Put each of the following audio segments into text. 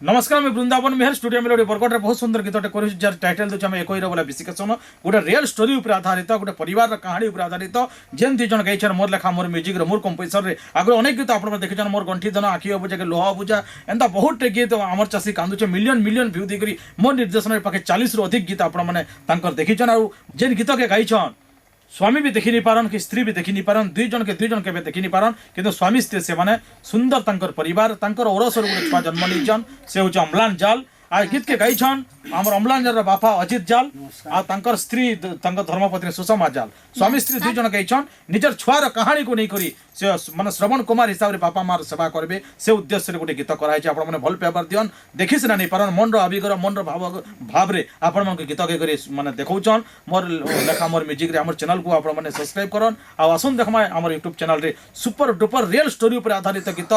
नमस्कार मैं वृंदावन मेहर स्टूडियो में बरगढ़ बहुत सुंदर गीतटे कर टाइटल दूसरे आम एक बोला विशिकेशन गोटे रियल स्टोरी उपर आधारित गोटे परिवार कहानी उपर आधारित जेन दुई जन गाइछन मोर लेखा मोर म्यूजिक मोर कंपोजिशन आगे अनेक गीत आप देखिए मोर गंठी धन आखि अबुझा लोहा अबुझा एंता बहुत गीत आमर चाषी कांदुचे मिलियन मिलियन भ्यू देकर मोर निर्देशन पाखे 40 अधिक गीत आपने देखीछन आ जेन गीत के गाइछन स्वामी भी देखी नहीं पारन कि स्त्री भी देखी नहीं पारन दुई जन के देखी नहीं पारन किंतु स्वामी स्त्री से माने सुंदर तांकर परिवार तांकर ओरसर गोटे छुआ जन्म नहीं से हूँ अम्लान जाल आ गीत के गाइछन आमर अम्लान जाल बापा अजित जाल आ तांकर स्त्री धर्मपत्नी सुषमा जाल स्वामी स्त्री दुई जन गाइछन निजर छुआर कहानी को नहीं करी से माने श्रवण कुमार हिसाब से बापा मार सेवा करेंगे से उद्देश्य रे गोटे गीत कराई आपने भल पेपर दियन देखी सीना नहीं पारन मन आवेगर मन भाव रे आपण गीत के माने देखौछन मोर लेखा मोर म्यूजिक रे हमर चैनल को आपण माने सब्सक्राइब करन आ आसन देखमा हमर यूट्यूब चैनल रे सुपर डुपर रियल स्टोरी ऊपर आधारित गीत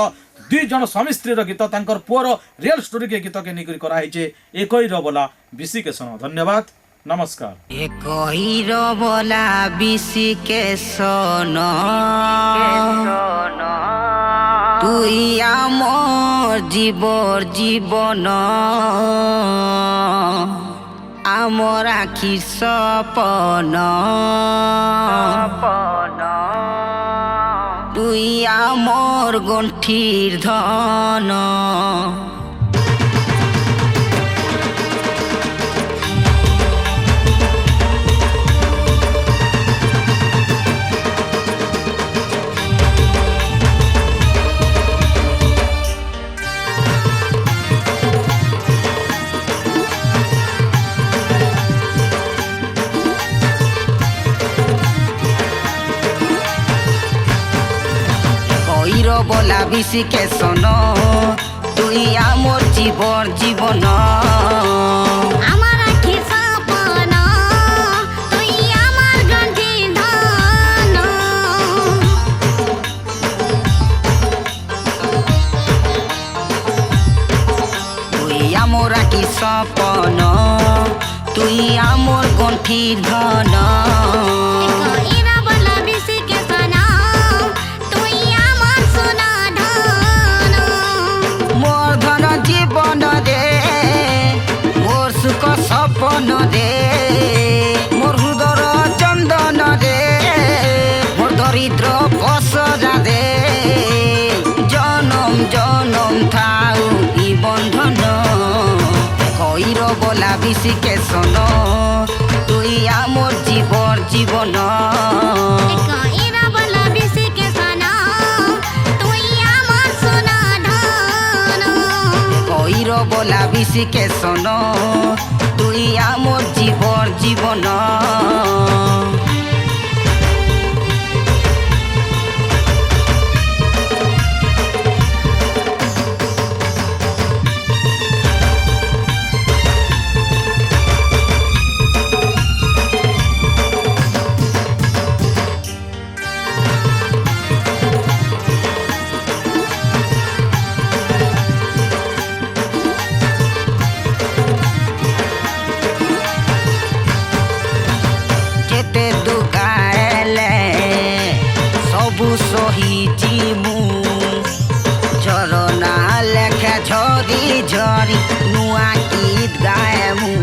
दुई जन स्वामी स्त्री रो गीत तांकर पुअर रियल स्टोरी के गीत के निकरी कराई छे एकई रो बोला विशिकेशन धन्यवाद नमस्कार एकई रो बोला विशिकेशन तुई आमर जीवन आमर आखिर सपन तुई आमर गंठीर धन बोला विशिकेशन तुई आमर जीवन आमर आखिर सपन तुई आमर गंठीर धन तुई आमर आखिर सपन तुई आमर गंठीर धन सपन दे मोर हृदर चंदन दे मोर दरिद्र पसरा दे जनम जनम थाऊ ई बंधन कईर बोला विशिकेशन तुई आमर जीवन कईर बोला विशिकेशन तुई आमर जीवन सहीची मु झरना लेखा झरी झरी नुआ गीत गाए मु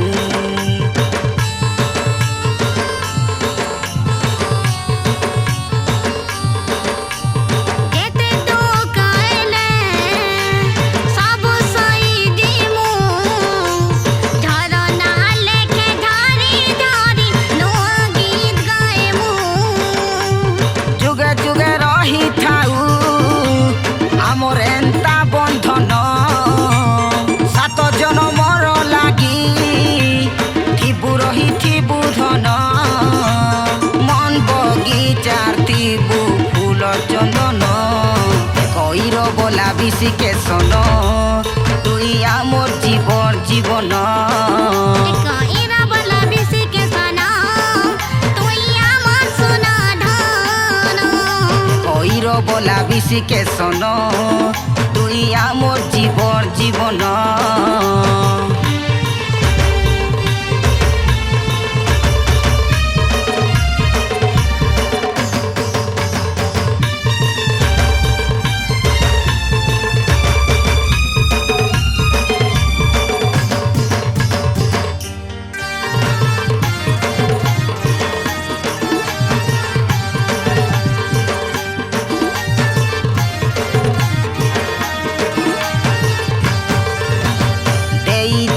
चंदन कईर बोला विशिकेशन तुई आमर जीवन कईर बोला विशिकेशन तुई आमर जीवन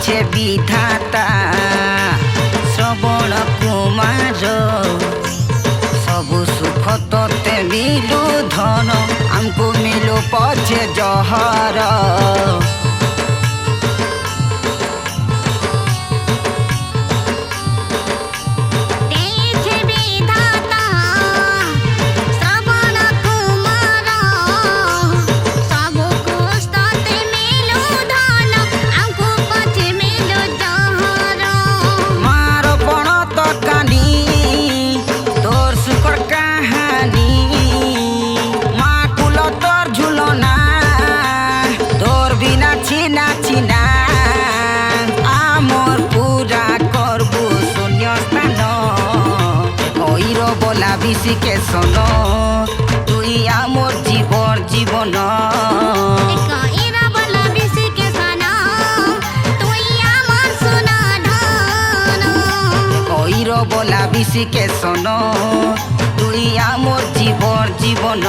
ଦେଇଛେ ବିଧାତା ଶ୍ରବଣ କୁମାର ସବୁ ସୁଖ ତତେ ମିଲୁ ଧନ ଆମକୁ ମିଲୁ ପଛେ ଜହର বিশিকে শোন তুই আমার জীবন কইর বলা বিশিকে শোন তুই আমার জীবন